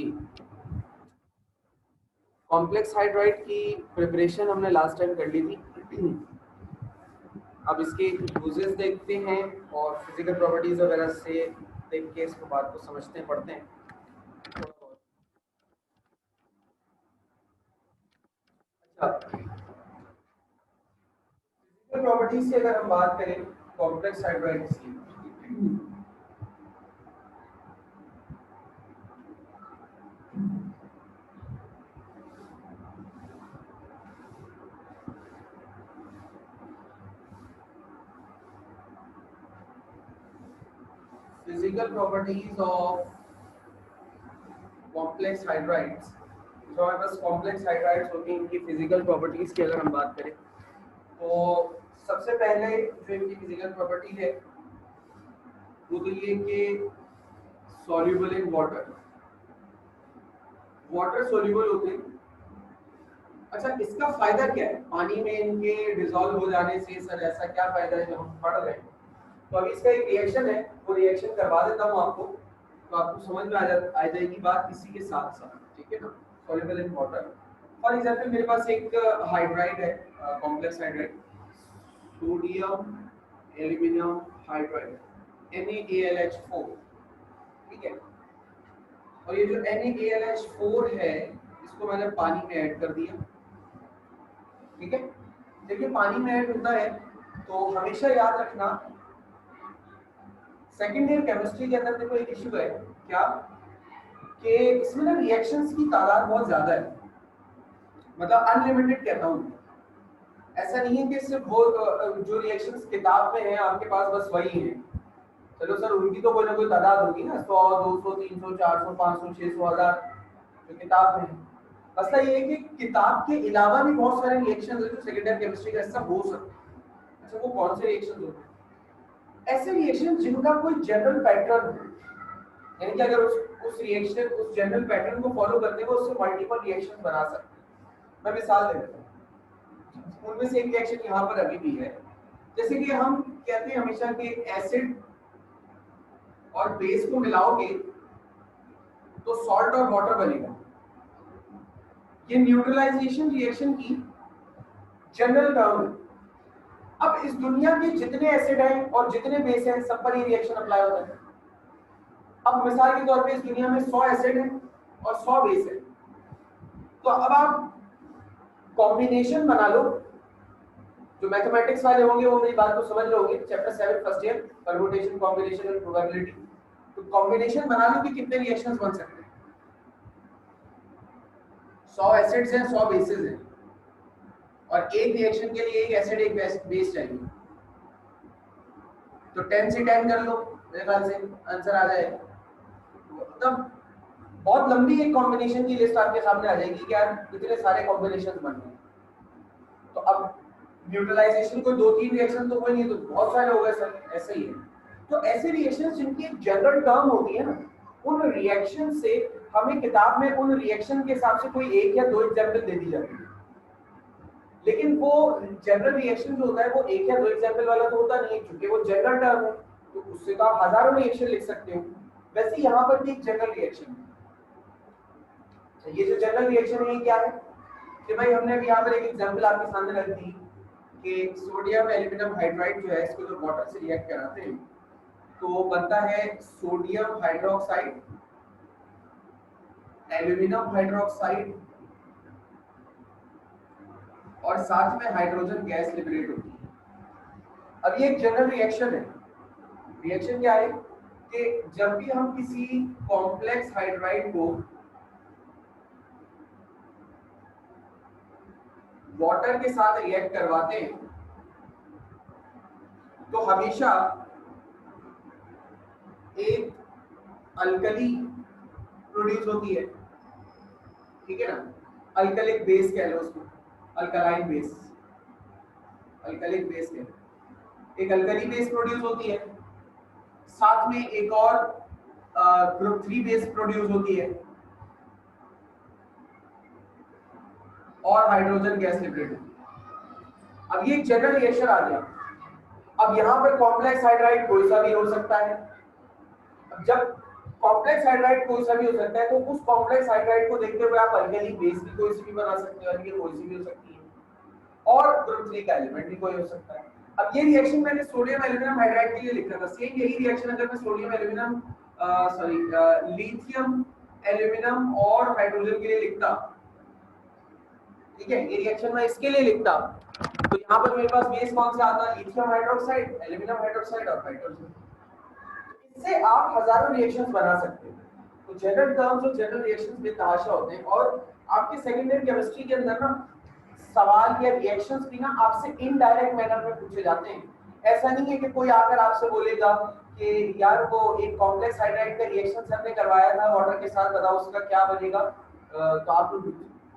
जी, complex hydride की preparation हमने last time कर ली थी। अब इसके यूजेस देखते हैं और फिजिकल प्रॉपर्टीज वगैरह से देख के इसको बात को समझते हैं, पढ़ते हैं। अच्छा, फिजिकल प्रॉपर्टीज से अगर हम बात करें कॉम्प्लेक्स हाइड्राइड्स की, physical properties of complex hydrides, जो हमारे पास कॉम्प्लेक्स हाइड्राइड्स होती हैं, इनकी फिजिकल प्रॉपर्टीज की अगर हम बात करें तो सबसे पहले जो इनकी फिजिकल प्रॉपर्टी है वो तो ये कि soluble in water, water soluble होते हैं। अच्छा, इसका फायदा क्या है? पानी में इनके डिसॉल्व हो जाने से सर ऐसा क्या फायदा है जो हम पढ़ रहे हैं? तो अभी इसका एक रिएक्शन है, वो रिएक्शन करवा देता हूँ आपको, तो आपको समझ में आ जाएगी बात इसी के साथ साथ, ठीक है ना। Soluble in water, for example मेरे पास एक हाइड्राइड है, complex hydride, sodium aluminium hydride NaAlH4, ठीक है। और ये जो NaAlH4 है इसको मैंने पानी में ऐड कर दिया, ठीक है। देखिए पानी में ऐड होता है तो हमेशा याद रखना, सेकेंड ईयर केमिस्ट्री के अंदर देखो एक इशू है क्या कि इसमें ना रिएक्शंस की तादाद बहुत ज्यादा है, मतलब अनलिमिटेड कहता हूँ। ऐसा नहीं है कि सिर्फ वो जो रिएक्शंस किताब में है आपके पास बस वही है। चलो सर उनकी तो कोई ना कोई तादाद होगी ना, 100 200 300 400 500 600 1000 जो किताब में है। मसला ये है कि किताब के अलावा भी बहुत सारे रिएक्शन है जो सेकेंड ईयर केमिस्ट्री का हिस्सा हो सकते हैं। अच्छा, वो कौन से रिएक्शन होते हैं? ऐसे रिएक्शन जिनका कोई जनरल पैटर्न हो, यानी कि अगर उस रिएक्शन उस जनरल पैटर्न को फॉलो करते हैं वो उससे मल्टीपल रिएक्शन बना सकते हैं। मैं मिसाल दे देता हूँ, उनमें से एक रिएक्शन यहाँ पर अभी भी है। जैसे कि हम कहते हैं हमेशा कि एसिड और बेस को मिलाओगे तो सॉल्ट और वाटर बनेगा। ये न्यूट्रलाइजेशन रिएक्शन की जनरल टर्म है। अब इस दुनिया के जितने एसिड हैं और जितने बेस हैं सब पर ये रिएक्शन अप्लाई होता है। अब मिसाल के तौर पे इस दुनिया में 100 एसिड है और 100 बेस है, तो अब आप कॉम्बिनेशन बना लो। जो मैथमेटिक्स वाले होंगे वो मेरी बात को समझ रहे होंगे, chapter 7 first year, permutation combination and probability. तो कॉम्बिनेशन बना लो कि कितने रिएक्शंस बन सकते हैं। 100 एसिड्स हैं, 100 बेसेस हैं, और एक रिएक्शन के लिए एक एसिड एक बेस चाहिए, तो 10 से 10 कर लो, मेरे ख्याल से आंसर आ जाएगा। मतलब बहुत लंबी एक कॉम्बिनेशन की लिस्ट आपके सामने आ जाएगी कि यार इतने सारे कॉम्बिनेशंस बन गए। तो अब न्यूट्रलाइजेशन कोई 2-3 रिएक्शन तो कोई नहीं, तो बहुत सारे हो गए सर, ऐसे ही है। तो ऐसे रिएक्शंस जिनकी एक जनरल टर्म होती है ना, उन रिएक्शन से हमें किताब में उन रिएक्शन के हिसाब से कोई एक या दो एग्जांपल दे दी जाती है, लेकिन वो जनरल रिएक्शन जो होता है वो एक या दो एग्जांपल वाला तो होता नहीं है, क्योंकि वो जनरल टर्म है तो उससे तो आप हजारों रिएक्शन लिख सकते हो। वैसे यहाँ पर भी एक जनरल रिएक्शन है। ये जो जनरल रिएक्शन है क्या है कि भाई हमने अभी यहाँ पर एक एग्जांपल आपके सामने रख दी कि सोडियम एल्यूमिनियम हाइड्राइड जो है इसको जो वाटर से रिएक्ट कराते हैं तो बनता है सोडियम हाइड्रोक्साइड, एल्यूमिनियम हाइड्रोक्साइड और साथ में हाइड्रोजन गैस लिबरेट होती है। अब ये एक जनरल रिएक्शन है। रिएक्शन क्या है कि जब भी हम किसी कॉम्प्लेक्स हाइड्राइड को वाटर के साथ रिएक्ट करवाते हैं तो हमेशा एक अल्कली प्रोड्यूस होती है, ठीक है ना। अल्कलिक बेस कह लो उसको, अल्कलाइन बेस, अल्कलिक बेस कह लो। एक अल्कली बेस प्रोड्यूस होती है, साथ में एक और ग्रुप 3 बेस प्रोड्यूस होती है और हाइड्रोजन गैस लिबरेट होती है। अब ये एक जनरल रिएक्शन आ गया। अब यहाँ पर कॉम्प्लेक्स हाइड्राइड कोई सा भी हो सकता है। अब जब कॉम्प्लेक्स हाइड्राइड कोई सा भी हो सकता है, तो उस कॉम्प्लेक्स हाइड्राइड को देखते हुए आप अल्केली बेस भी कोई सी भी बना सकते हो, अल्केल कोई सी भी हो सकती है, और ग्रुप 3 का एलिमेंट भी कोई हो सकता है। अब ये रिएक्शन मैंने सोडियम एल्यूमिनियम हाइड्राइड के लिए लिखा था, सेम यही रिएक्शन अगर मैं सोडियम एल्यूमिनियम लिथियम एल्यूमिनियम और हाइड्रोजन के लिए लिखता, ठीक है, ये रिएक्शन मैं इसके लिए लिखता, तो यहाँ पर मेरे पास बेस कौन सा आता, लिथियम हाइड्रोक्साइड, एल्यूमिनियम हाइड्रोक्साइड और हाइड्रोजन। इससे आप हजारों रिएक्शंस बना सकते हैं। तो जनरल टर्म्स और जनरल रिएक्शंस बेतहाशा होते हैं, और आपके सेकेंडरी केमिस्ट्री के अंदर ना सवाल या रिएक्शंस भी ना आपसे इनडायरेक्ट मैनर में पूछे जाते हैं। ऐसा नहीं है कि कोई आकर आपसे बोलेगा कि यार वो एक कॉम्प्लेक्स हाइड्राइड का रिएक्शन सर ने करवाया था वाटर के साथ, बताओ उसका क्या बनेगा, तो आप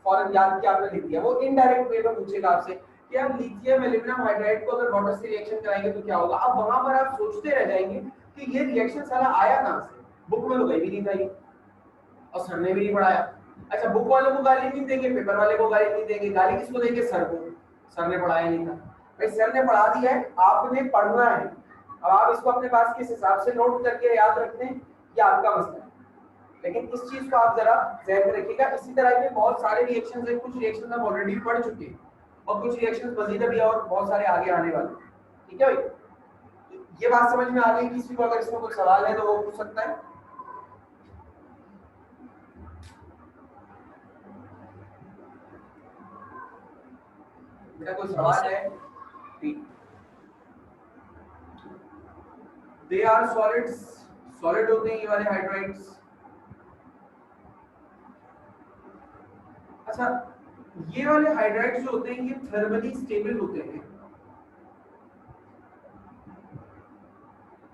फौरन याद किया, आपने लिख दिया। वो इनडायरेक्ट वे में पूछेगा आपसे कि आप लिथियम एल्यूमिनियम हाइड्राइड को अगर वाटर से रिएक्शन कराएंगे तो क्या होगा। अब वहां पर आप सोचते रह जाएंगे कि ये रिएक्शन सारा आया कहां से, बुक में तो कहीं भी नहीं था ये, और सर ने भी नहीं पढ़ाया। अच्छा, बुक वालों को गाली नहीं देंगे, पेपर वाले को गाली नहीं देंगे, गाली किसको देंगे, सर को, सर ने पढ़ाया नहीं था। भाई सर ने पढ़ा दिया है, आपने पढ़ना है। अब आप इसको अपने पास किस हिसाब से नोट करके याद रखते हैं ये आपका मसला है, लेकिन इस चीज को आप जरा ध्यान में रखिएगा। इसी तरह के बहुत सारे रिएक्शंस हैं, कुछ रिएक्शंस हम ऑलरेडी पढ़ चुके हैं और कुछ रिएक्शंस मजीद अभी और बहुत सारे आगे आने वाले हैं, ठीक है भाई। ये बात समझ में आ गई, किसी को अगर इसमें कोई सवाल है तो वो पूछ सकता है। मेरा कोई सवाल है? ठीक, दे आर सॉलिड्स, सॉलिड होते हैं ये वाले हाइड्राइड्स। अच्छा, ये वाले हाइड्राइड्स जो होते हैं ये थर्मली स्टेबल होते हैं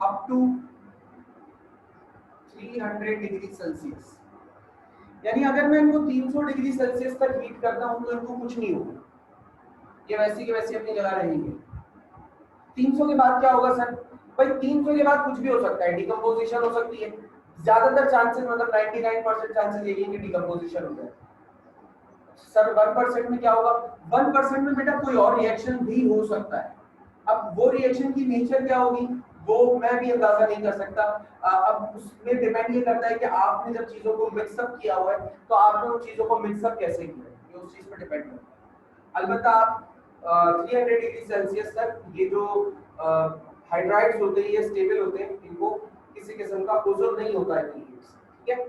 अप टू 300 डिग्री सेल्सियस, यानी अगर मैं इनको 300 डिग्री सेल्सियस तक हीट करता हूं तो इनको कुछ नहीं होगा, ये वैसी के वैसी अपनी जगह रहेंगे। 300 के बाद क्या होगा सर? भाई 300 के बाद कुछ भी हो सकता है, डिकम्पोजिशन हो सकती है, ज्यादातर चांसेस मतलब 99% चांसेस यही है कि डिकम्पोजिशन हो जाए। सर 1% में क्या होगा? 1% में बेटा कोई और रिएक्शन भी हो सकता है। अब वो रिएक्शन की नेचर क्या होगी वो मैं भी अंदाजा नहीं कर सकता। अब उसमें डिपेंड ये करता है कि आपने जब चीजों को मिक्सअप किया हुआ है तो आपने उन चीजों को मिक्सअप कैसे किया है, ये उस चीज पर डिपेंड करता है। अलबत्ता आप 300 डिग्री सेल्सियस तक ये जो हाइड्राइड्स होते हैं ये स्टेबल होते हैं, इनको किसी किस्म का ओजोन नहीं होता है, ठीक है।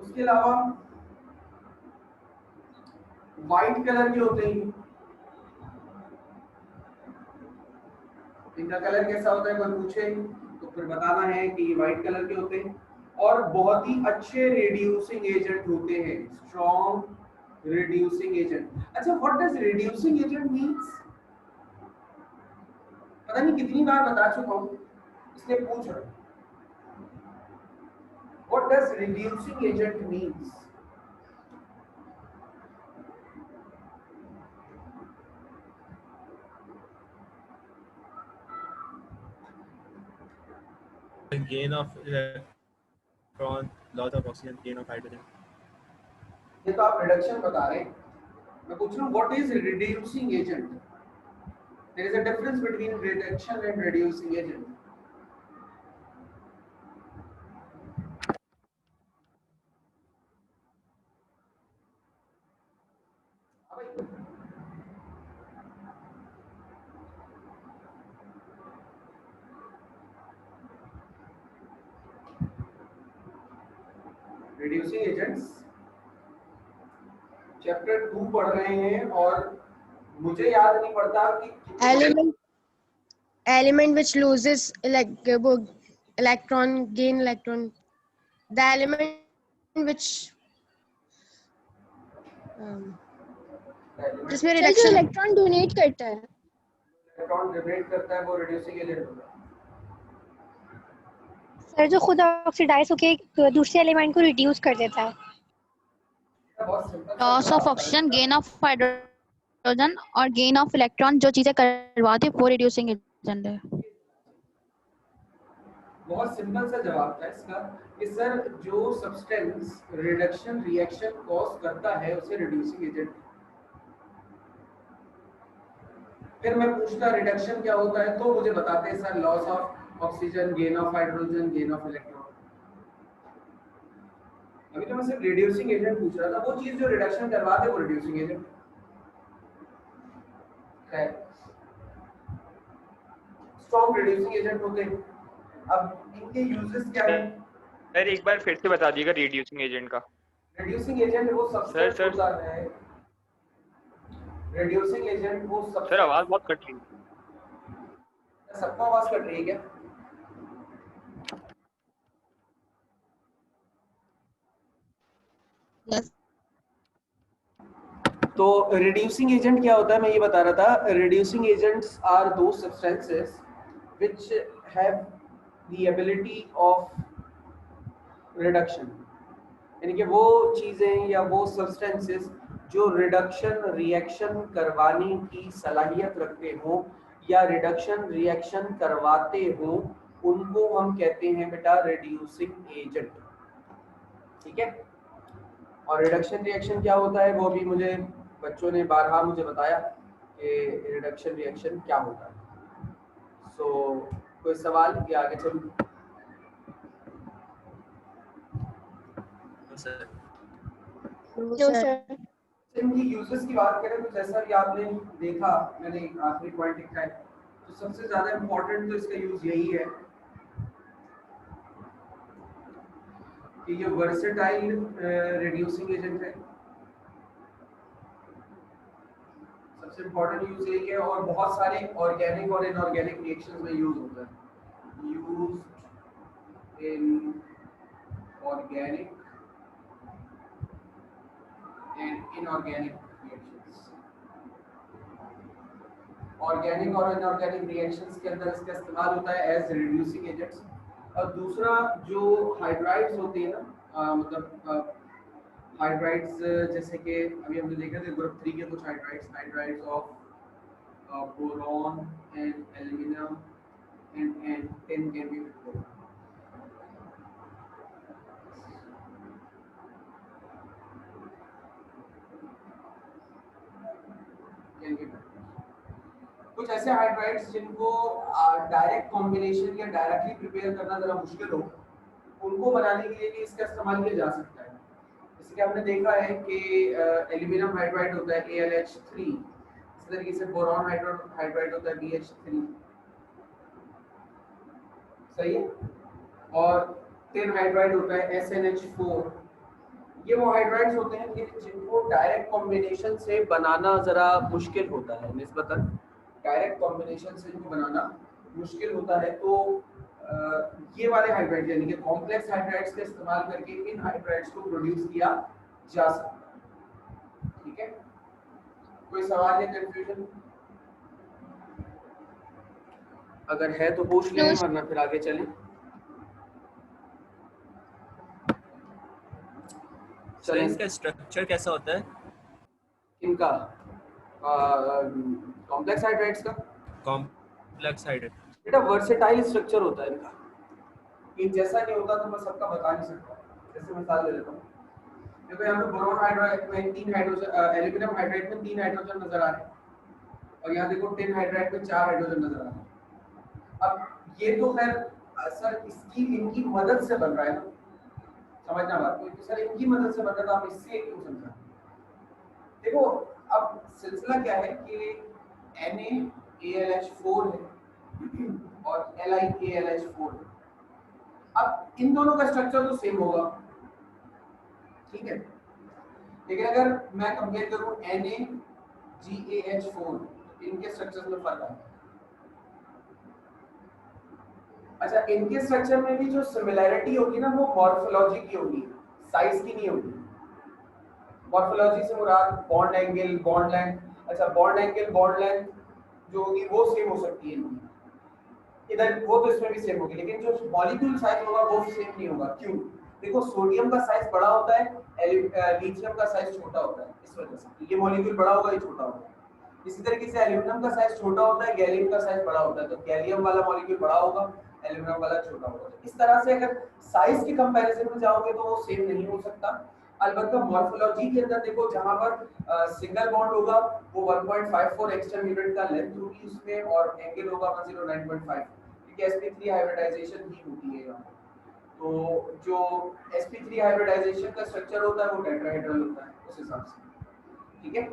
उसके अलावा व्हाइट कलर के होते हैं, इनका कलर कैसा होता है कोई पूछे तो फिर बताना है कि ये व्हाइट कलर के होते हैं और बहुत ही अच्छे रिड्यूसिंग एजेंट होते हैं, स्ट्रॉन्ग रिड्यूसिंग एजेंट। अच्छा, what does reducing agent means? पता नहीं कितनी बार बता चुका हूं, इसलिए पूछ रहा हूं, what does reducing agent means? gain of electron, loss of oxygen, gain of hydrogen. ये तो आप रिडक्शन बता रहे हैं, मैं पूछ रहा हूँ what is reducing agent? There is a difference between reduction and reducing agent. Reducing agents chapter 2 पढ़ रहे हैं और मुझे याद नहीं पड़ता कि element which loses electron gain electron, the element which जिसमें रिडक्शन इलेक्ट्रॉन डोनेट करता है, इलेक्ट्रॉन जनरेट करता है वो रिड्यूसिंग एजेंट होता है। सर जो खुद ऑक्सीडाइज होकर दूसरे एलिमेंट को रिड्यूस कर देता है। Loss of oxygen, gain of hydrogen और गेन ऑफ इलेक्ट्रॉन जो चीजें करवाते हैं वो रिड्यूसिंग एजेंट है। बहुत सिंपल सा जवाब था इसका कि सर जो सब्सटेंस रिडक्शन रिएक्शन कॉज करता है उसे रिड्यूसिंग एजेंट। फिर मैं पूछता रिडक्शन क्या होता है तो मुझे बताते हैं sir loss of oxygen, gain of hydrogen, gain of electron. अभी तो मैं सिर्फ रिड्यूसिंग एजेंट पूछ रहा था, वो चीज जो रिडक्शन करवाते वो रिड्यूसिंग एजेंट है। स्ट्रॉन्ग रिड्यूसिंग एजेंट होते हैं। अब इनके यूजेस क्या है? सर एक बार फिर से बता दीजिएगा रिड्यूसिंग एजेंट का। रिड्यूसिंग एजेंट वो सब्सटेंस सर होता है, रिड्यूसिंग एजेंट वो सब। सर आवाज बहुत कट रही है। सबको आवाज कट रही है क्या? यस तो रिड्यूसिंग एजेंट क्या होता है, मैं ये बता रहा था। रिड्यूसिंग एजेंट्स आर दो substances which have the ability of reduction, यानी कि वो चीजें या वो सब्सटेंसेस जो रिडक्शन रिएक्शन करवाने की सलाहियत रखते हो या रिडक्शन रिएक्शन करवाते हो, उनको हम कहते हैं बेटा रिड्यूसिंग एजेंट। ठीक है, और रिडक्शन रिएक्शन क्या होता है वो भी मुझे बच्चों ने बारहा मुझे बताया कि रिडक्शन रिएक्शन क्या होता है। सो कोई सवाल या आगे चलूं? Sir no sir. इनकी यूजेस की बात करें तो जैसा भी आपने देखा, मैंने एक आखिरी पॉइंट लिखा है, तो सबसे ज्यादा इम्पोर्टेंट तो इसका यूज यही है कि ये वर्सेटाइल रिड्यूसिंग एजेंट है। सबसे इम्पोर्टेंट यूज यही है, और बहुत सारे ऑर्गेनिक और इनऑर्गेनिक रिएक्शंस में यूज होता है। Used in organic and inorganic reactions. Organic और इनऑर्गेनिक रिएक्शंस के अंदर इसका इस्तेमाल होता है एज रिड्यूसिंग एजेंट्स। और दूसरा जो हाइड्राइड्स होते हैं ना, मतलब हाइड्राइड्स जैसे कि अभी हमने देखा था ग्रुप 3 के कुछ hydrides of boron and aluminium and tin can be prepared. कुछ ऐसे हाइड्राइड्स जिनको डायरेक्ट कॉम्बिनेशन या डायरेक्टली प्रिपेयर करना जरा मुश्किल हो, उनको बनाने के लिए भी इसका इस्तेमाल किया जा सकता है। जैसे कि आपने देखा है कि एल्यूमिनियम हाइड्राइड होता है AlH3, इस तरीके से बोरॉन हाइड्राइड होता है BH3, सही है, और टिन हाइड्राइड होता है SnH4। ये वो हाइड्राइड्स होते हैं जिनको डायरेक्ट कॉम्बिनेशन से बनाना जरा मुश्किल होता है, निस्बतन डायरेक्ट कॉम्बिनेशन से इनको बनाना मुश्किल होता है। तो ये वाले हाइड्राइड यानी कि कॉम्प्लेक्स हाइड्राइड्स का इस्तेमाल करके इन हाइड्राइड्स को प्रोड्यूस किया जा सकता है। ठीक है, कोई सवाल या कंफ्यूजन? अगर है तो पूछ लें, वरना फिर आगे चलें। सर इसका स्ट्रक्चर कैसा होता है? इनका कॉम्प्लेक्स हाइड्राइड्स का कॉम्प्लेक्स हाइड्राइड बेटा वर्सेटाइल स्ट्रक्चर होता है इनका। एक जैसा नहीं होता तो मैं सबका बता नहीं सकता। जैसे मिसाल ले लेता हूँ, देखो यहाँ पे बोरॉन हाइड्राइड में 3 हाइड्रोजन, एल्यूमिनियम हाइड्राइड में 3 हाइड्रोजन नजर आ रहे हैं, और यहाँ देखो टिन हाइड्राइड में 4 हाइड्रोजन नजर आ रहे हैं। अब ये तो खैर सर इसकी इनकी मदद से बन रहा है ना, समझना बात को, सर इनकी मदद से बन रहा था, आप इससे क्यों समझा? देखो अब सिलसिला क्या है कि NaAlH4 है और LiAlH4 है। अब इन दोनों का स्ट्रक्चर तो सेम होगा, ठीक है, लेकिन अगर मैं कंपेयर करूं NaGaH4, इनके स्ट्रक्चर्स में फर्क है। अच्छा, इनके स्ट्रक्चर में भी जो सिमिलैरिटी होगी ना वो मॉर्फोलॉजी की होगी, साइज की नहीं होगी। मॉर्फोलॉजी से मुराद बॉन्ड एंगल, बॉन्ड लेंथ। अच्छा, बॉन्ड एंगल बॉन्ड लेंथ जो होगी वो सेम हो सकती है इनकी, इधर वो तो इसमें भी सेम होगी, लेकिन जो मॉलिक्यूल साइज होगा वो सेम नहीं होगा। क्यों? देखो सोडियम का साइज बड़ा होता है, लिथियम का साइज छोटा होता है, इस वजह से ये मॉलिक्यूल बड़ा होगा, ये छोटा होगा। इसी तरीके से एल्यूमिनियम का साइज छोटा होता है, गैलियम का साइज बड़ा होता है, तो गैलियम वाला मॉलिक्यूल बड़ा होगा, एल्यूमिनियम वाला छोटा होगा। इस तरह से अगर साइज के कंपैरिजन में जाओगे तो वो सेम नहीं हो सकता। अलबत्ता मॉर्फोलॉजी के अंदर देखो, जहां पर सिंगल बॉन्ड होगा वो 1.54 एक्स्ट्रा यूनिट का लेंथ होगी उसमें, और एंगल होगा 109.5, क्योंकि sp3 हाइब्रिडाइजेशन ही होती है यहाँ। तो जो sp3 हाइब्रिडाइजेशन का स्ट्रक्चर होता है वो टेट्राहेड्रल होता है उस हिसाब से। ठीक है,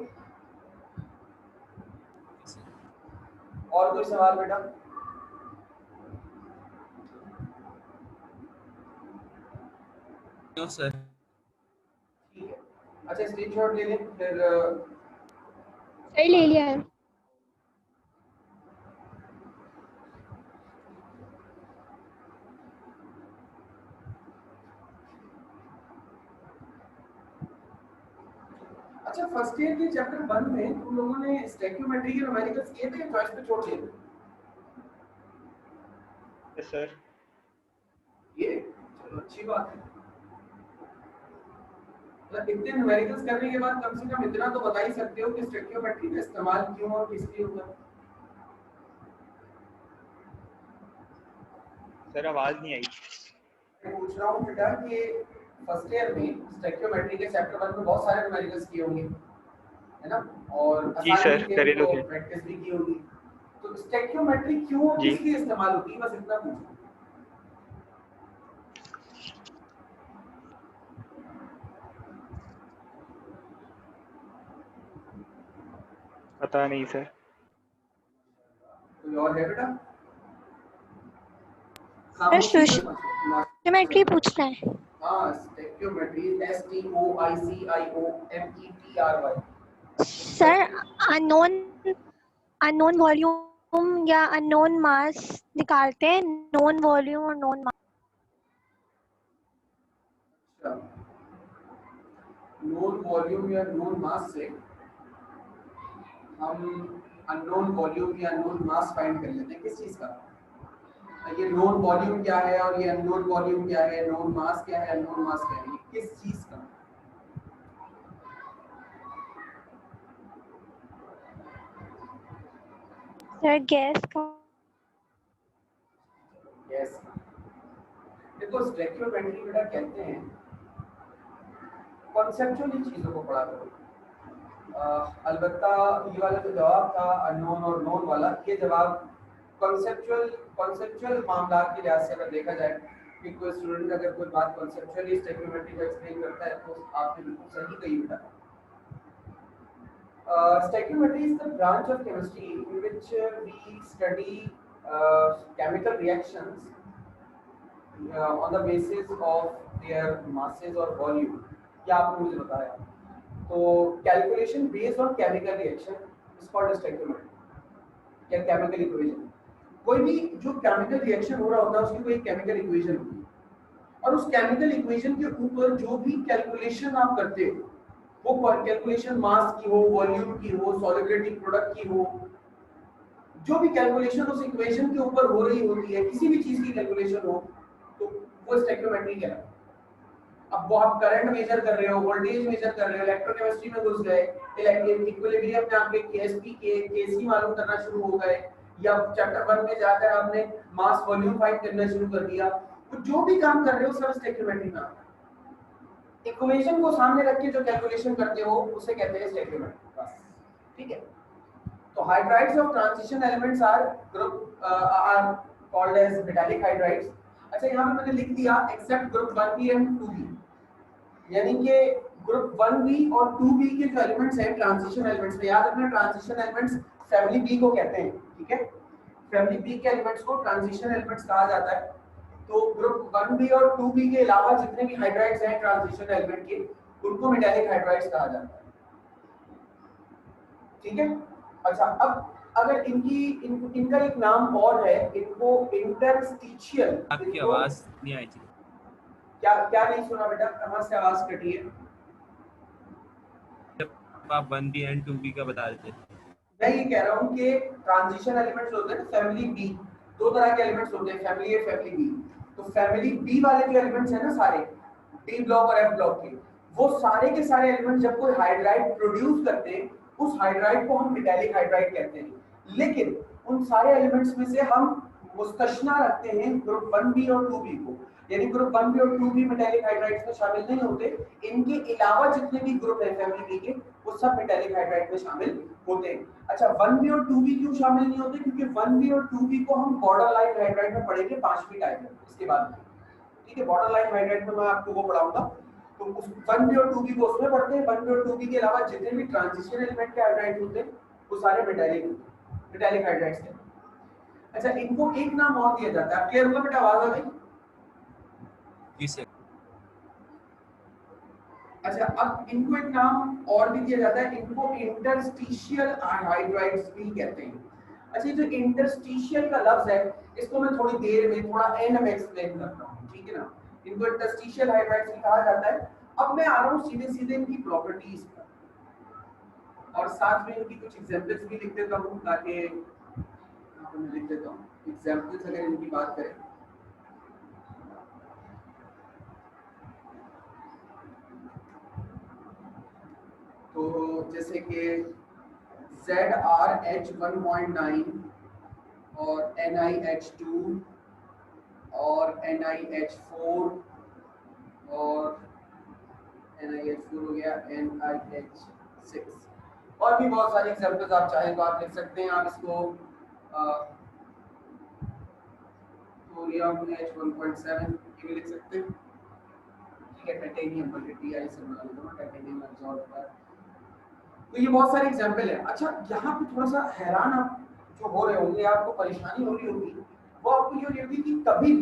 और कोई सवाल बेटा? No sir. ठीक है, अच्छा स्क्रीनशॉट ले लें फिर। सर ले लिया है। अच्छा फर्स्ट ईयर के चैप्टर 1 में तुम लोगों ने स्टैक्योमेट्री के न्यूमेरिकल्स किए थे, चॉइस पे छोड़ दिए थे? Yes sir. ये चलो अच्छी बात है। मतलब इतने न्यूमेरिकल्स करने के बाद कम से कम इतना तो बता ही सकते हो कि स्टैक्योमेट्री का इस्तेमाल क्यों और किस लिए होता है। सर आवाज नहीं आई। मैं पूछ रहा हूँ बेटा कि फर्स्ट ईयर में स्टैक्योमेट्री के चैप्टर 1 में बहुत सारे न्यूमेरिकल्स किए होंगे, है ना? और जी आसान सर, भी करे थे तो तो थे। प्रैक्टिस भी की होगी। तो स्टैक्योमेट्री क्यों और जी। किस लिए इस्तेमाल होती है, बस इतना पूछो। पता नहीं सर। कोई और है बेटा? सर खामोशी से स्टैक्योमेट्री पूछना है। हाँ, स्टैक्योमेट्री STOICIOMETRY। सर अननोन वॉल्यूम या अननोन मास निकालते हैं, नोन वॉल्यूम और नोन मास। नोन वॉल्यूम या नोन मास से हम अननोन वॉल्यूम या अननोन मास फाइंड कर लेते हैं। किस चीज का? ये नोन वॉल्यूम क्या है और ये अननोन वॉल्यूम क्या है, नोन मास क्या है, अननोन मास क्या है, ये किस चीज का? सर गैस का। यस, देखो स्टैक्योमेट्री बेटा कहते हैं कॉन्सेप्चुअली चीजों को पढ़ा करो। अलबत्ता ये वाला जो जवाब था अननोन और नोन वाला, ये जवाब कॉन्सेप्चुअल मामला के लिहाज से अगर देखा जाए कि कोई स्टूडेंट अगर कोई बात कॉन्सेप्चुअली स्टैक्योमेट्री को एक्सप्लेन करता है तो आपने बिल्कुल सही कही बेटा। Stoichiometry is the branch of chemistry in which we study chemical reactions on the basis of their masses or volume. क्या आपने मुझे बताया? तो calculation based on chemical reaction is called stoichiometry या chemical equation। कोई भी जो chemical reaction हो रहा होता है उसकी कोई chemical equation होती है और उस chemical equation के ऊपर जो भी calculation आप करते हो वो कैलकुलेशन मास की हो, वॉल्यूम की हो, सॉल्युबिलिटी प्रोडक्ट की हो, जो भी कैलकुलेशन उस इक्वेशन के ऊपर हो रही होती है, किसी भी चीज की कैलकुलेशन हो तो वो स्टैक्योमेट्री है। अब वो आप करंट मेजर कर रहे हो, वोल्टेज मेजर कर रहे हो, इलेक्ट्रोकेमिस्ट्री में घुस गए, इक्विलिब्रियम में आपके केएसपी के केसी मालूम करना शुरू हो गए, या चैप्टर 1 में जाकर आपने मास वॉल्यूम फाइंड करना शुरू कर दिया, तो जो भी काम कर रहे हो सब स्टैक्योमेट्री में आता है। इक्वेशन को सामने रख के जो कैलकुलेशन करते हो उसे कहते हैं स्टैक्योमेट्री, बस। ठीक है, तो hydrides of transition elements are called as metallic hydrides. अच्छा यहाँ पे मैंने लिख दिया accept group 1b and 2b, यानी कि ग्रुप 1b और 2b के जो एलिमेंट्स हैं ट्रांजिशन एलिमेंट्स में, याद रखना ट्रांजिशन एलिमेंट्स फैमिली बी को कहते हैं। ठीक है, फैमिली बी के एलिमेंट्स को ट्रांजिशन एलिमेंट्स कहा जाता है। तो ग्रुप 1b और 2b के अलावा जितने भी हाइड्राइड्स हैं ट्रांजिशन एलिमेंट के, उनको मेटालिक हाइड्राइड्स कहा जाता है। ठीक है, अच्छा अब अगर इनका एक नाम और है, इनको इंटरस्टिशियल। आपकी आवाज नहीं आई थी। क्या नहीं सुना बेटा? कहां से आवाज कटी है? जब आप 1b एंड 2b का बता रहे थे। मैं ये कह रहा हूँ कि ट्रांजिशन एलिमेंट्स होते हैं ना फैमिली बी, दो तरह के एलिमेंट्स होते हैं, फैमिली ए फैमिली बी। तो फैमिली बी वाले जो एलिमेंट्स हैं ना सारे डी ब्लॉक और एफ ब्लॉक के, वो सारे के सारे एलिमेंट्स जब कोई हाइड्राइड प्रोड्यूस करते हैं उस हाइड्राइड को हम मेटालिक हाइड्राइड कहते हैं। लेकिन उन सारे एलिमेंट्स में से हम मुस्तशना रखते हैं ग्रुप 1b और 2b को, यानी ग्रुप 1b और 2b मेटालिक हाइड्राइड्स में शामिल नहीं होते। इनके अलावा जितने भी ग्रुप हैं फैमिली बी के वो सब मेटालिक हाइड्राइड में शामिल होते हैं। अच्छा 1b और 2b क्यों शामिल नहीं होते? क्योंकि 1b और 2b को हम बॉर्डर लाइन हाइड्राइड में पढ़ेंगे 5वीं टाइम में, इसके बाद ठीक है, बॉर्डर लाइन हाइड्राइड में मैं आपको वो पढ़ाऊंगा। तो उस 1B और 2B को उसमें पढ़ते हैं। 1B और 2B के अलावा जितने भी ट्रांजिशन एलिमेंट के हाइड्राइड्स होते हैं वो सारे मेटालिक हाइड्राइड्स हैं। अच्छा, इनको एक नाम और दिया जाता है, क्लियर होगा बेटा, आवाज आ गई? जी सर। अच्छा, अब इनको एक नाम और भी दिया जाता है, इनको इंटरस्टिशियल हाइड्राइड्स भी कहते हैं। अच्छा, जो इंटरस्टिशियल का लफ्ज है इसको मैं थोड़ी देर में थोड़ा एंड में एक्सप्लेन करता हूँ, ठीक है ना। इनको इंटरस्टिशियल हाइड्राइड्स भी कहा जाता है। अब मैं आ रहा हूँ सीधे सीधे इनकी प्रॉपर्टीज पर, और साथ में इनकी कुछ एग्जांपल्स भी लिख देता हूँ, ताकि मैं लिख देता हूँ एग्जांपल्स अगर इनकी बात करें। तो जैसे कि ZrH1.9 और NiH2 और NiH4 और NiH4 हो गया, NiH6 और भी बहुत सारी एग्जांपल्स आप चाहें तो आप लिख सकते हैं। आप इसको थोरियम H1.7 ये भी लिख सकते हैं, ठीक है। टाइटेनियम पर TI से बना लो, टाइटेनियम एब्जॉर्ब कर। तो ये बहुत सारे एग्जांपल है। अच्छा, यहाँ पे थोड़ा सा हैरान आप जो हो रहे होंगे, आपको परेशानी हो रही होगी, वो आपको ये हो रही होगी कि कभी भी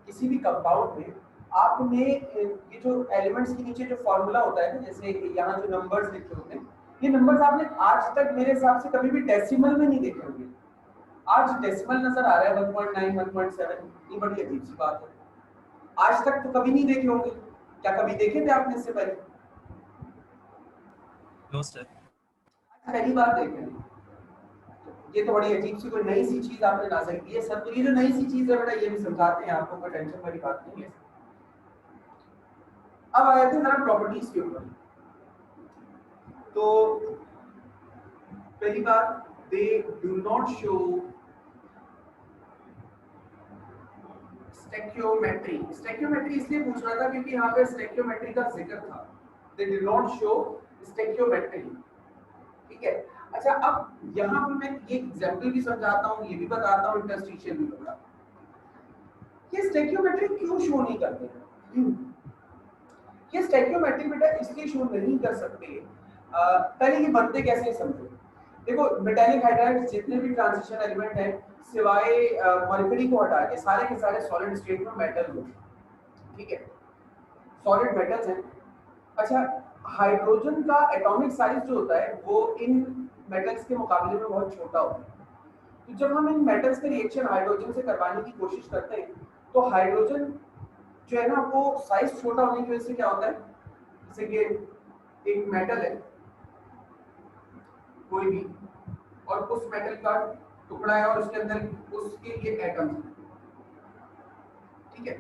किसी भी कंपाउंड में आपने ये जो एलिमेंट्स के नीचे जो फॉर्मूला होता है ना, जैसे यहाँ जो नंबर्स लिखे होते हैं, ये नंबर्स आपने आज तक मेरे हिसाब से कभी भी डेसिमल में नहीं देखे होंगे। आज डेसिमल नजर आ रहा है 1.9 1.7, ये बड़ी अजीब सी बात है। आज तक तो कभी नहीं देखे होंगे, क्या कभी देखे थे आपने इससे पहले? No sir. पहली बार देख रहे हैं, ये तो बड़ी अजीब सी कोई नई सी चीज आपने ना सीखी है सर। तो ये जो नई सी चीज है बेटा, ये भी समझाते हैं आपको, कोई टेंशन वाली बात नहीं है। अब आए थे जरा प्रॉपर्टीज के ऊपर। तो पहली बात, दे डू नॉट शो स्टैक्योमेट्री। स्टैक्योमेट्री इसलिए पूछ रहा था क्योंकि यहाँ पे स्टैक्योमेट्री का जिक्र था। दे डू नॉट शो स्टैक्योमेट्री, ठीक है। अच्छा, अब यहाँ पे मैं ये एग्जांपल भी समझाता हूँ, ये भी बताता हूँ, इंटरस्टिशियल भी बताता हूँ। ये स्टैक्योमेट्री क्यों शो नहीं करते हैं? ये स्टैक्योमेट्री बेटा इसलिए शो नहीं कर सकते, पहले ये बनते कैसे समझो। देखो, मेटालिक हाइड्राइड्स जितने भी ट्रांजिशन एलिमेंट हैं सिवाय मरकरी को हटा के सारे के सारे सॉलिड स्टेट में मेटल होते हैं, ठीक है, सॉलिड मेटल्स हैं। अच्छा, हाइड्रोजन का एटॉमिक साइज जो होता है वो इन मेटल्स के मुकाबले में बहुत छोटा होता है। तो जब हम इन मेटल्स के रिएक्शन हाइड्रोजन से करवाने की कोशिश करते हैं तो हाइड्रोजन जो है ना वो साइज छोटा होने की वजह से क्या होता है, जैसे कि एक मेटल है कोई भी, और उस मेटल का टुकड़ा है और उसके अंदर उसके ये एटम्स हैं, ठीक है।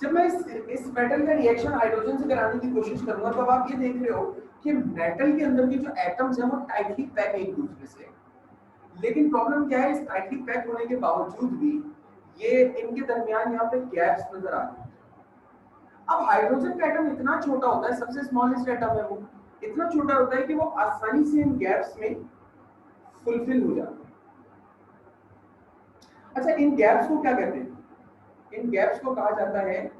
जब मैं इस मेटल का रिएक्शन हाइड्रोजन से कराने की कोशिश करूंगा तो अब आप ये देख रहे हो कि मेटल के अंदर के जो एटम्स हैं वो टाइटली पैक है एक दूसरे से। लेकिन प्रॉब्लम क्या है, इस टाइटली पैक होने के बावजूद भी ये इनके दरमियान यहाँ पे गैप्स नजर आ रहे हैं। अब हाइड्रोजन का एटम इतना छोटा होता है, सबसे स्मॉलेस्ट एटम है वो, इतना छोटा होता है कि वो आसानी से इन गैप्स में फुलफिल हो जाता है। अच्छा, इन गैप्स को क्या कहते हैं? इन गैप्स को कहा जाता है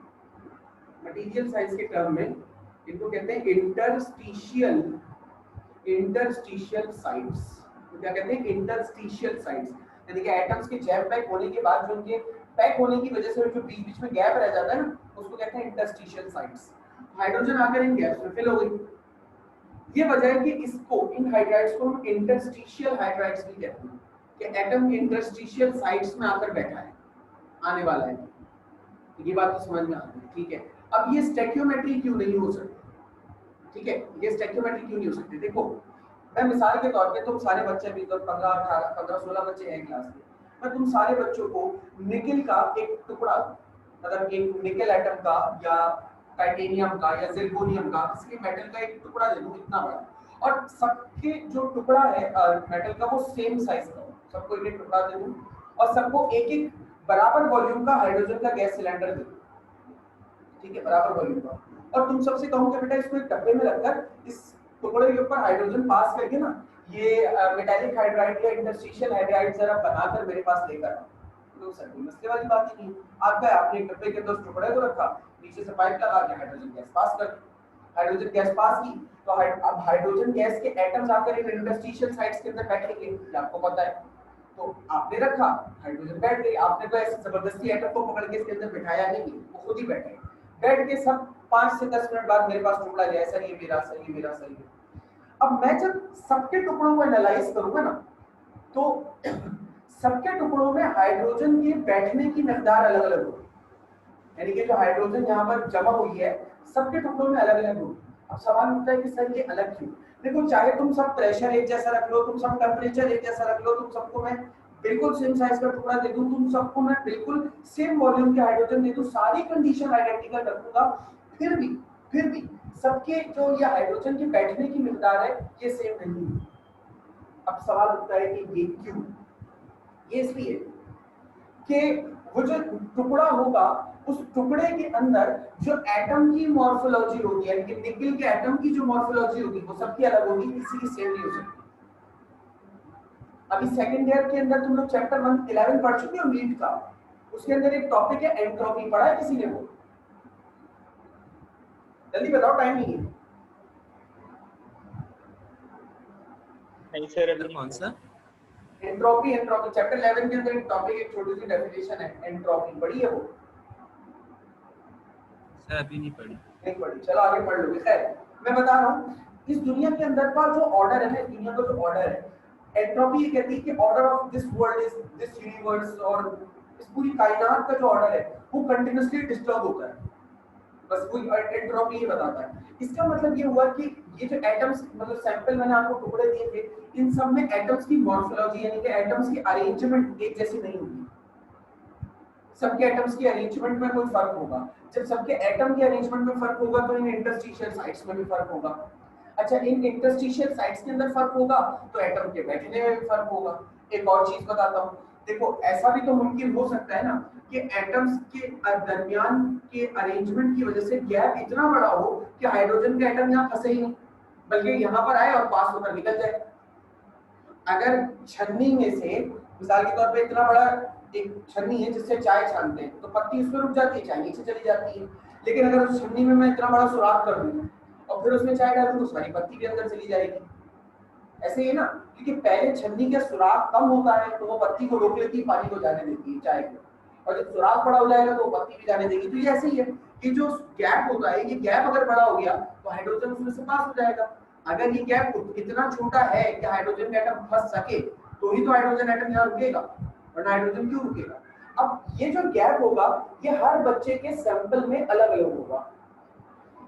मटेरियल साइंस के टर्म में, इनको कहते हैं इंटरस्टिशियल साइट्स। तो क्या कहते हैं? इंटरस्टिशियल साइट्स, यानी कि एटम्स के जैम पैक होने के बाद जो उनके पैक होने की वजह से जो बीच बीच में गैप रह जाता है ना, उसको कहते हैं इंटरस्टिशियल साइट्स। हाइड्रोजन आकर इन गैप्स में फिल हो गई। ये वजह है कि इसको, इन हाइड्राइड्स को हम इंटरस्टिशियल हाइड्राइड्स भी कहते हैं कि एटम इंटरस्टिशियल साइट्स में आकर बैठा है, आने वाला है। ये बात तो समझ में आ गई, ठीक है। अब ये स्टैक्योमेट्री क्यों नहीं हो सकती? ठीक है, ये स्टैक्योमेट्री क्यों नहीं हो सकती? देखो, मैं मिसाल के तौर पे, तुम सारे बच्चे भी तो 15-16 बच्चे हैं क्लास में, मैं तुम सारे बच्चों को निकेल का एक टुकड़ा, मतलब एक निकेल एटम का या टाइटेनियम का या जिरकोनियम का, किसी मेटल का एक टुकड़ा दे दूं इतना बड़ा, और सबके जो टुकड़ा है मेटल का वो सेम साइज का हो, सबको एक एक टुकड़ा दे दूं और सबको एक एक बराबर वॉल्यूम का हाइड्रोजन का गैस सिलेंडर दे दूं, ठीक है, बराबर वॉल्यूम का, और तुम सबसे कहूं कि बेटा इसको एक डब्बे में रखकर इस टुकड़े के ऊपर हाइड्रोजन पास करके ना ये मेटालिक हाइड्राइड या इंटरस्टिशियल हाइड्राइड जरा बनाकर मेरे पास लेकर आओ। नो सर, मसले वाली बात ही नहीं। आपका आपने एक डब्बे के अंदर उस टुकड़े को रखा, नीचे से पाइप लगा के हाइड्रोजन गैस पास कर, हाइड्रोजन गैस पास की तो अब हाइड्रोजन गैस के एटम्स आकर इन इंटरस्टिशियल साइट्स के अंदर बैठेंगे, ये आपको पता है। तो आपने रखा, हाइड्रोजन बैठ गई, आपने तो ऐसे जबरदस्ती एटम को पकड़ के इसके अंदर बिठाया नहीं, वो खुद ही बैठे। बैठ के सब 5 से 10 मिनट बाद मेरे पास टुकड़ा गया, सर ये मेरा, सर ये मेरा, सर ये। अब मैं जब सबके टुकड़ों को एनालाइज करूंगा ना, तो सबके टुकड़ों में हाइड्रोजन के बैठने की मिकदार अलग अलग होगी, यानी कि जो हाइड्रोजन यहाँ पर जमा हुई है सबके टुकड़ों में अलग अलग होगी। अब सवाल उठता है कि सर ये अलग क्यों? देखो, चाहे तुम सब प्रेशर एक जैसा रख लो, तुम सब टेम्परेचर एक जैसा रख लो, तुम सबको मैं बिल्कुल सेम साइज का टुकड़ा दे दूं, तुम सबको मैं बिल्कुल सेम वॉल्यूम के हाइड्रोजन दे दूं, सारी कंडीशन आइडेंटिकल रखूंगा, फिर भी सबके जो ये हाइड्रोजन के बैठने की मिकदार है ये सेम नहीं है। अब सवाल उठता है कि ये क्यों? ये इसलिए कि वो जो टुकड़ा होगा उस टुकड़े के अंदर जो एटम की मॉर्फोलॉजी होगी, यानी कि निकल के एटम की जो मॉर्फोलॉजी होगी वो सबकी अलग होगी, किसी की सेम नहीं हो सकती। अभी सेकंड ईयर के अंदर तुम लोग चैप्टर 11 पढ़ चुके हो नीट का, उसके अंदर एक टॉपिक है एंट्रोपी, पढ़ा है किसी ने? वो जल्दी बताओ, टाइम नहीं है। नहीं सर, अभी कौन सा? एंट्रोपी चैप्टर 11 के अंदर एक टॉपिक, एक छोटी सी डेफिनेशन है एंट्रोपी, पढ़ी है वो? सर अभी नहीं पढ़ी। नहीं पढ़ी, चलो आगे पढ़ लोगे। खैर, मैं बता रहा हूँ इस दुनिया के अंदर का जो ऑर्डर है ना, इस दुनिया का जो ऑर्डर है, एंट्रोपी ये कहती है कि order of this world is this universe, और इस पूरी कायनात का जो ऑर्डर है वो कंटिन्यूअसली डिस्टर्ब होता है, बस वो एंट्रोपी ये बताता है। इसका मतलब ये हुआ कि ये जो एटम्स, मतलब सैंपल मैंने आपको टुकड़े दिए थे, इन सब में एटम्स की मॉर्फोलॉजी यानी कि एटम्स की अरेंजमेंट एक जैसी नहीं होगी, सबके एटम्स की अरेंजमेंट में कोई फर्क होगा। जब सबके एटम के अरेंजमेंट में फर्क होगा तो इन इंटरस्टिशियल साइट्स में भी फर्क होगा। अच्छा, इन इंटरस्टिशियल साइट्स के अंदर फर्क होगा तो एटम के बैठने में भी फर्क होगा। एक और चीज बताता हूँ, देखो ऐसा भी तो मुमकिन हो सकता है ना कि एटम्स के दरमियान के अरेंजमेंट की वजह से गैप इतना बड़ा हो कि हाइड्रोजन के एटम यहाँ फंसे ही नहीं, बल्कि यहाँ पर आए और पास होकर निकल जाए। अगर छन्नी में से मिसाल के तौर पे इतना बड़ा एक छन्नी है जिससे चाय छानते हैं, तो पत्ती उसमें रुक जाती है, चाय नीचे चली जाती है। लेकिन अगर उस छन्नी में मैं इतना बड़ा सुराख कर दूं और फिर उसमें चाय डालूं तो सारी पत्ती भी अंदर चली जाएगी। ऐसे ही ना, क्योंकि पहले छन्नी का सुराख कम होता है तो वो पत्ती को रोक लेती है, पानी को जाने देती है, चाय को, और जब सुराख बड़ा हो जाएगा तो वो पत्ती भी जाने देगी। तो ये ऐसे ही है कि जो गैप होता है, ये गैप अगर बड़ा हो गया तो हाइड्रोजन उसमें से पास हो जाएगा। अगर ये गैप इतना छोटा है कि हाइड्रोजन का एटम फंस सके तो ही तो हाइड्रोजन एटम यहाँ रुकेगा, वरना हाइड्रोजन क्यों रुकेगा? अब ये जो गैप होगा ये हर बच्चे के सैंपल में अलग अलग होगा,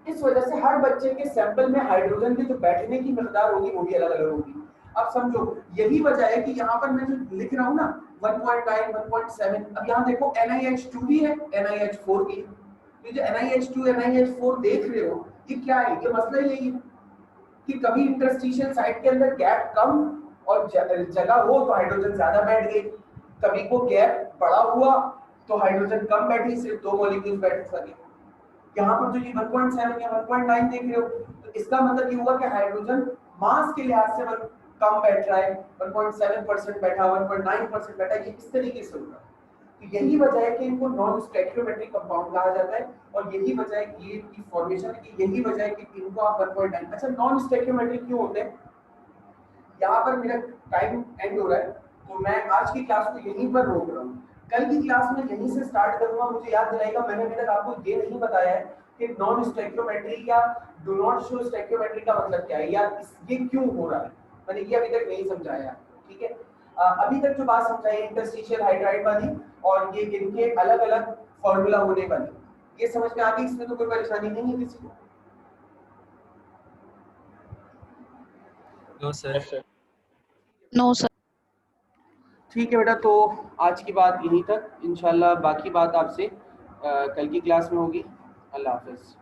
इस वजह से हर बच्चे के सैंपल में हाइड्रोजन की जो बैठने की मिकदार होगी वो भी अलग अलग होगी। अब समझो, यही वजह है कि यहाँ पर मैं जो लिख रहा हूँ ना 1.9, 1.7, अब यहाँ देखो NiH2 भी है, NiH4 भी है। ये जो NiH2, NiH4 देख रहे हो, ये क्या है? ये मसला यही है कि कभी इंटरस्टिशियल साइट के अंदर गैप कम और जगह हो तो हाइड्रोजन ज्यादा बैठ गई, कभी को गैप बड़ा हुआ तो हाइड्रोजन कम बैठी, सिर्फ 2 मॉलिक्यूल्स बैठ सके। यहाँ पर जो ये 1.7 या 1.9 देख रहे हो, तो इसका मतलब ये हुआ कि हाइड्रोजन मास के लिहाज से कम बैठ रहा है, 1.7% बैठा, 1.9% बैठा, ये इस तरीके से होगा। तो यही वजह है कि इनको नॉन स्टोइकियोमेट्रिक कंपाउंड कहा जाता है, और यही वजह है कि ये की फॉर्मेशन की, यही वजह है कि इनको आप 1.9। अच्छा, नॉन स्टोइकियोमेट्रिक क्यों होते हैं? यहाँ पर मेरा टाइम एंड हो रहा है तो मैं आज की क्लास को यहीं पर रोक रहा हूँ। कल की क्लास में यहीं से स्टार्ट करूंगा। मुझे याद दिलाएगा, मैंने अभी तक आपको ये नहीं बताया है कि नॉन स्टोइकियोमेट्री या डू नॉट शो स्टोइकियोमेट्री का मतलब क्या है, या ये क्यों हो रहा है, मैंने ये अभी तक नहीं समझाया। ठीक है, अभी तक जो बात समझाई इंटरस्टिशियल हाइड्राइड वाली और ये इनके अलग अलग फॉर्मूला होने वाली, ये समझ में आ गई? इसमें तो कोई परेशानी नहीं है किसी को? No sir. No sir. ठीक है बेटा, तो आज की बात यहीं तक, इंशाल्लाह बाकी बात आपसे कल की क्लास में होगी। अल्लाह हाफिज़।